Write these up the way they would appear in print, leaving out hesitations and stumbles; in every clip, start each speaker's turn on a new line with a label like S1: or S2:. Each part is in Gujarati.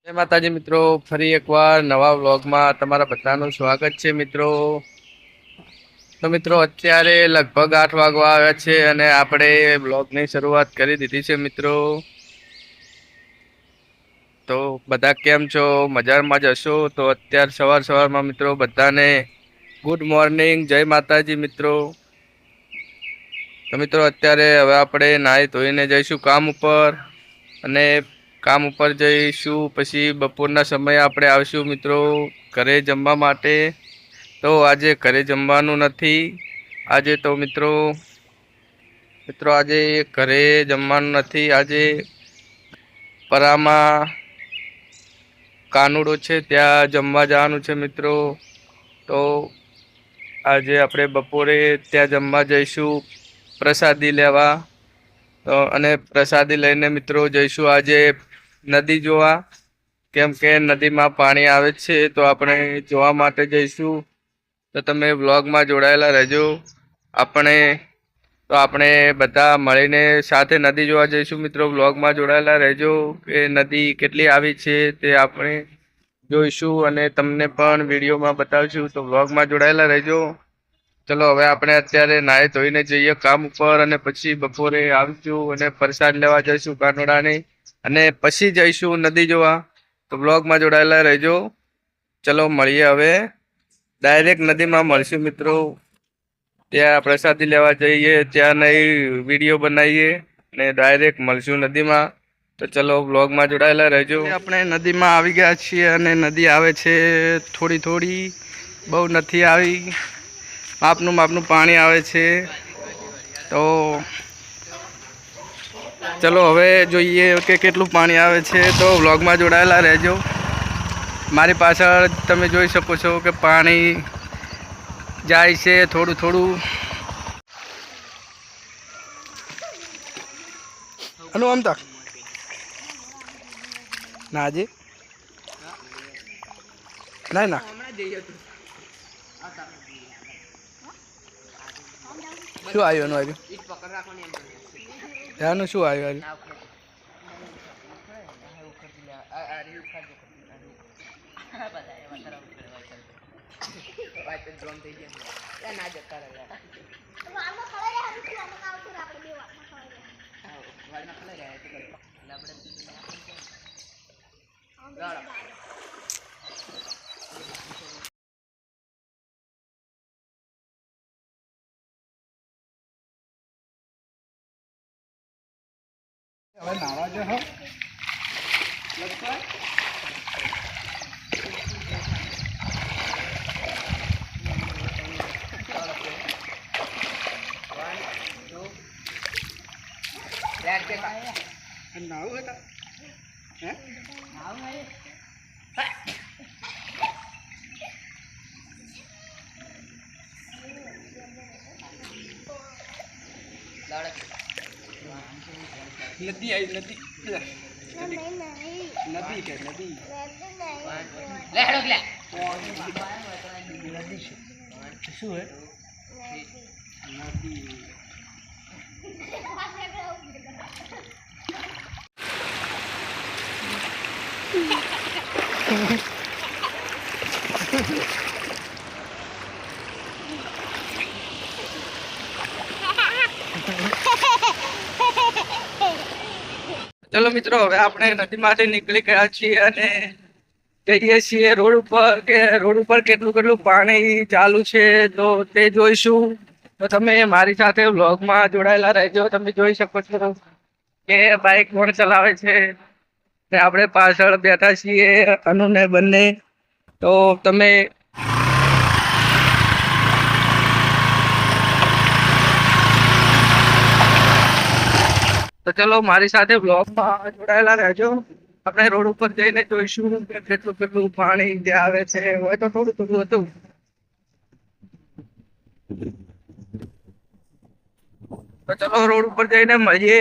S1: જય માતાજી મિત્રો, ફરી એકવાર નવા વ્લોગમાં તમારા બધાનું સ્વાગત છે મિત્રો. તો મિત્રો અત્યારે લગભગ 8 વાગવા આવ્યા છે અને આપણે વ્લોગની શરૂઆત કરી દીધી છે મિત્રો. તો બધા કેમ છો? મજામાં જ હશો? તો અત્યારે સવારમાં મિત્રો બધાને ગુડ મોર્નિંગ, જય માતાજી મિત્રો. તો મિત્રો અત્યારે હવે આપણે નાહી ધોઈને જઈશું કામ ઉપર અને કામ ઉપર જઈશું. પછી બપોરના સમયે આપણે આવીશું મિત્રો ઘરે જમવા માટે. તો આજે ઘરે જમવાનું નથી. આજે તો મિત્રો આજે ઘરે જમવાનું નથી. આજે પરામાં કાનુડો છે ત્યાં જમવા જવાનું છે મિત્રો. તો આજે આપણે બપોરે ત્યાં જમવા જઈશું પ્રસાદી લેવા. તો અને પ્રસાદી લઈને મિત્રો જઈશું આજે નદી જોવા, કેમ કે નદીમાં પાણી આવે છે તો આપણે જોવા માટે જઈશું. તો તમે વ્લોગમાં જોડાયેલા રહેજો. આપણે બધા મળીને સાથે નદી જોવા જઈશું મિત્રો. વ્લોગમાં જોડાયેલા રહેજો કે નદી કેટલી આવી છે તે આપણે જોઈશું અને તમને પણ વિડીયોમાં બતાવીશું. તો વ્લોગમાં જોડાયેલા રહેજો. ચલો હવે આપણે અત્યારે નાહી ધોઈને જઈએ કામ ઉપર અને પછી બપોરે આવીશું અને પ્રસાદ લેવા જઈશું કાનોડાની અને પછી જઈશું નદી જોવા. તો બ્લોગમાં જોડાયેલા રહેજો. ચલો મળીએ હવે ડાયરેક્ટ નદીમાં મળશું મિત્રો. ત્યાં પ્રસાદી લેવા જઈએ, ત્યાં નહીં વિડીયો બનાવીએ અને ડાયરેક્ટ મળશું નદીમાં. તો ચલો બ્લોગમાં જોડાયેલા રહેજો. આપણે નદીમાં આવી ગયા છીએ અને નદી આવે છે થોડી થોડી, બહુ નથી આવી. માપનું પાણી આવે છે. તો ચલો હવે જોઈએ કે કેટલું પાણી આવે છે. તો વ્લોગમાં જોડાયેલા રહેજો. મારી પાછળ તમે જોઈ શકો છો કે પાણી જાય છે થોડું થોડું. અનુ આમ તક નાજી ના ના શું આવ્યું એનું એનું શું આવ્યું? હવે નાવા જો હો નાવું હતા હે नदी आई नदी नदी के नदी ले हड़ो ले नदी શું હે નદી ચલો મિત્રો હવે આપણે નદીમાંથી નીકળી ગયા છીએ અને જઈએ છીએ રોડ ઉપર કે રોડ ઉપર કેટલું પાણી ચાલુ છે તો તે જોઈશું. તો તમે મારી સાથે વ્લોગમાં જોડાયેલા રહેજો. તમે જોઈ શકો છો કે બાઇક કોણ ચલાવે છે ને આપણે પાછળ બેઠા છીએ અનુને બંને. તો તમે તો ચલો મારી સાથે વ્લોગમાં જોડાયેલા રહેજો. આપણે રોડ ઉપર જઈને જોઈશું કે કેટલું પાણી ત્યાં આવે છે. હોય તો થોડું હતું. તો ચલો રોડ ઉપર જઈને મળીએ.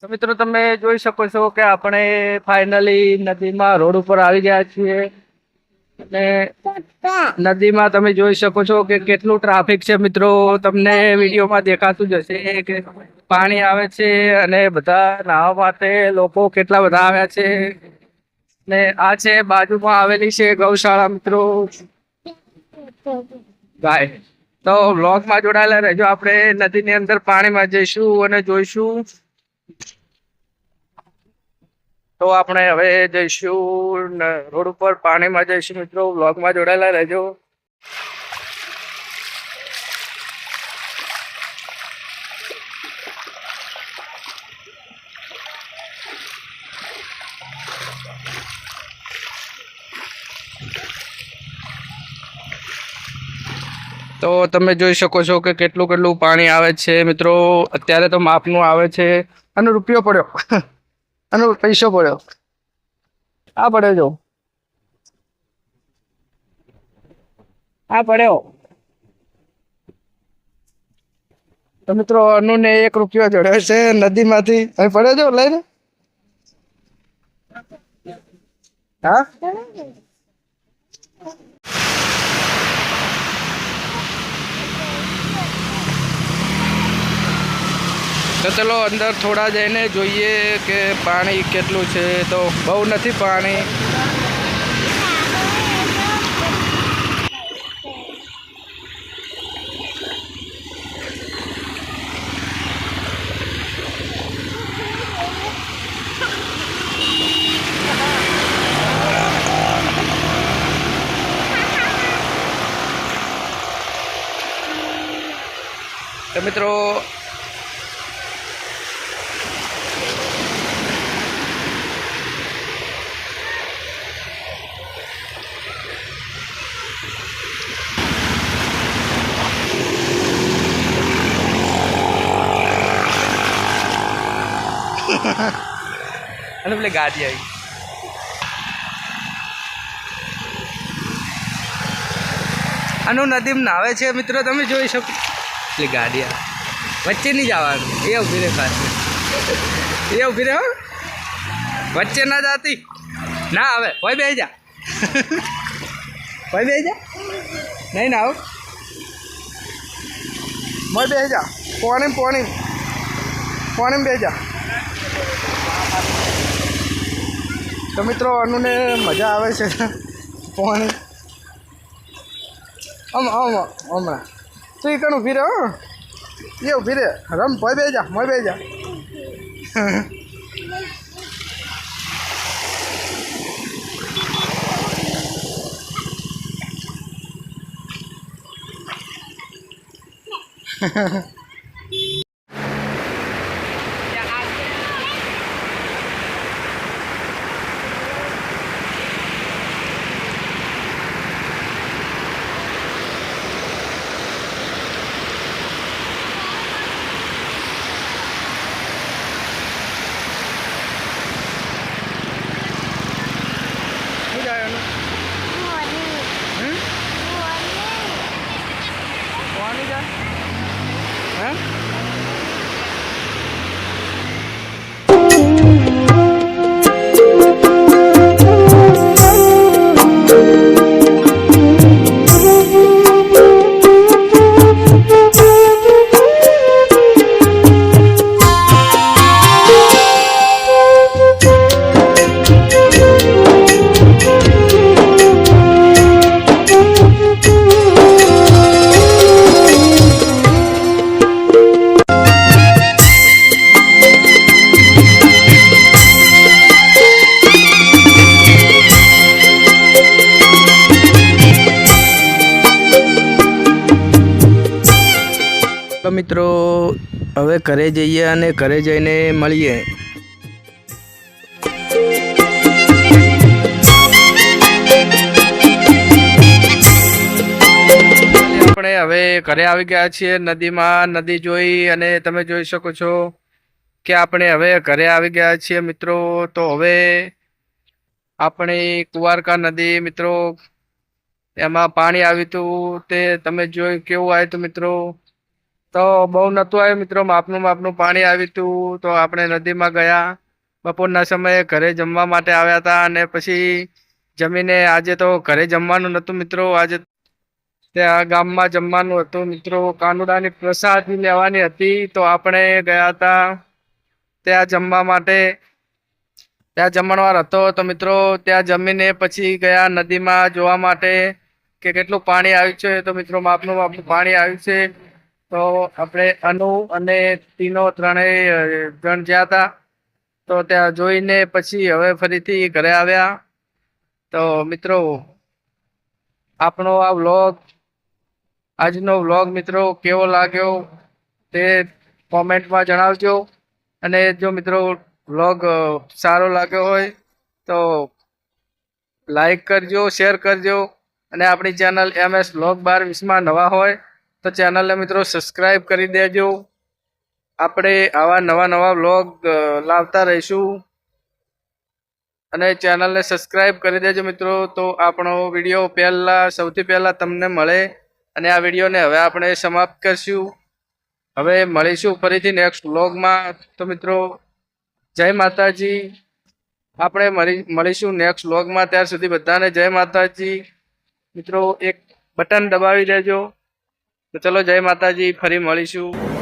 S1: તો મિત્રો તમે જોઈ શકો છો કે આપણે ફાઇનલી નદીમાં રોડ ઉપર આવી ગયા છીએ અને નદીમાં તમે જોઈ શકો છો કે કેટલું ટ્રાફિક છે મિત્રો. તમને વિડીયોમાં દેખાતું જ હશે કે પાણી આવે છે અને બધા નાહવા માટે લોકો કેટલા બધા આવ્યા છે. ને આ છે બાજુમાં આવેલી છે ગૌશાળા મિત્રો ગાય. તો વ્લોગમાં જોડાયેલા રહેજો. આપણે નદીની અંદર પાણીમાં જઈશું અને જોઈશું. તો આપણે હવે જઈશું રોડ ઉપર પાણીમાં જઈશું મિત્રો. વ્લોગમાં જોડાયેલા રહેજો. તો તમે જોઈ શકો છો કે કેટલું કેટલું પાણી આવે છે મિત્રો. અત્યારે તો માપનું આવે છે. અને રૂપિયો પડ્યો અને પૈસો પડ્યો. આ પડ્યો જો, આ પડ્યો. તો મિત્રો અનુને 1 રૂપિયો જડ્યો છે નદીમાંથી. અહીં પડ્યો જો, લઈને. હા, તો ચલો અંદર થોડા જઈને જોઈએ કે પાણી કેટલું છે. તો બહુ નથી પાણી. તો મિત્રો અને પેલી ગાડી આવી. આનું નદીમાં નાવે છે મિત્રો, તમે જોઈ શકો. પેલી ગાડી વચ્ચે નહીં જવાનું. એ ઉભી રહે પાસે, એ ઉભી રહે. વચ્ચે ના જાતી ના આવે. ભાઈ બે જા, ભાઈ બે જા. નહીં ના આવ. ભાઈ બે જા. પોણી પોણી પોણી બે જા. તો મિત્રો અનુને મજા આવે છે પોણી. હમણાં તું એ કણ ઊભી રહે. એ ઊભી રહે. રમ ભાઈ બે જા, મોય બે જા. તો મિત્રો હવે ઘરે જઈએ અને ઘરે જઈને મળીએ. આપણે હવે ઘરે આવી ગયા છીએ નદીમાં. નદી જોઈ અને તમે જોઈ શકો છો કે આપણે હવે ઘરે આવી ગયા છીએ મિત્રો. તો હવે આપણે કુવારકા નદી મિત્રો, એમાં પાણી આવ્યું હતું. તે તમે જોઈ કેવું આવ્યું હતું મિત્રો. તો બહુ નહોતું આવ્યું મિત્રો, માપનું પાણી આવ્યું હતું. તો આપણે નદીમાં ગયા. બપોરના સમયે ઘરે જમવા માટે આવ્યા હતા અને પછી જમીને આજે તો ઘરે જમવાનું નહોતું મિત્રો. આજે ત્યાં ગામમાં જમવાનું હતું મિત્રો. કાનુડાની પ્રસાદી લેવાની હતી. તો આપણે ગયા હતા ત્યાં જમવા માટે. ત્યાં જમણવાર હતો તો મિત્રો ત્યાં જમીને પછી ગયા નદીમાં જોવા માટે કે કેટલું પાણી આવ્યું છે. તો મિત્રો માપનું પાણી આવ્યું છે. તો આપણે અનુ અને તીનો ત્રણેય જણ જ્યાં હતા તો ત્યાં જોઈને પછી હવે ફરીથી ઘરે આવ્યા. તો મિત્રો આપણો આ વ્લોગ આજનો વ્લોગ મિત્રો કેવો લાગ્યો તે કોમેન્ટમાં જણાવજો. અને જો મિત્રો વ્લોગ સારો લાગ્યો હોય તો લાઈક કરજો, શેર કરજો. અને આપણી ચેનલ MS વ્લોગ 1220માં નવા હોય તો ચેનલને મિત્રો સબસ્ક્રાઈબ કરી દેજો. આપણે આવા નવા વ્લોગ લાવતા રહીશું અને ચેનલને સબસ્ક્રાઈબ કરી દેજો મિત્રો. તો આપણો વિડીયો સૌથી પહેલા તમને મળે. અને આ વિડીયોને હવે આપણે સમાપ્ત કરશું. હવે મળીશું ફરીથી નેક્સ્ટ વ્લોગમાં. તો મિત્રો જય માતાજી. આપણે મળીશું નેક્સ્ટ વ્લોગમાં. ત્યાર સુધી બધાને જય માતાજી. મિત્રો એક બટન દબાવી દેજો. તો ચલો જય માતાજી, ફરી મળીશું.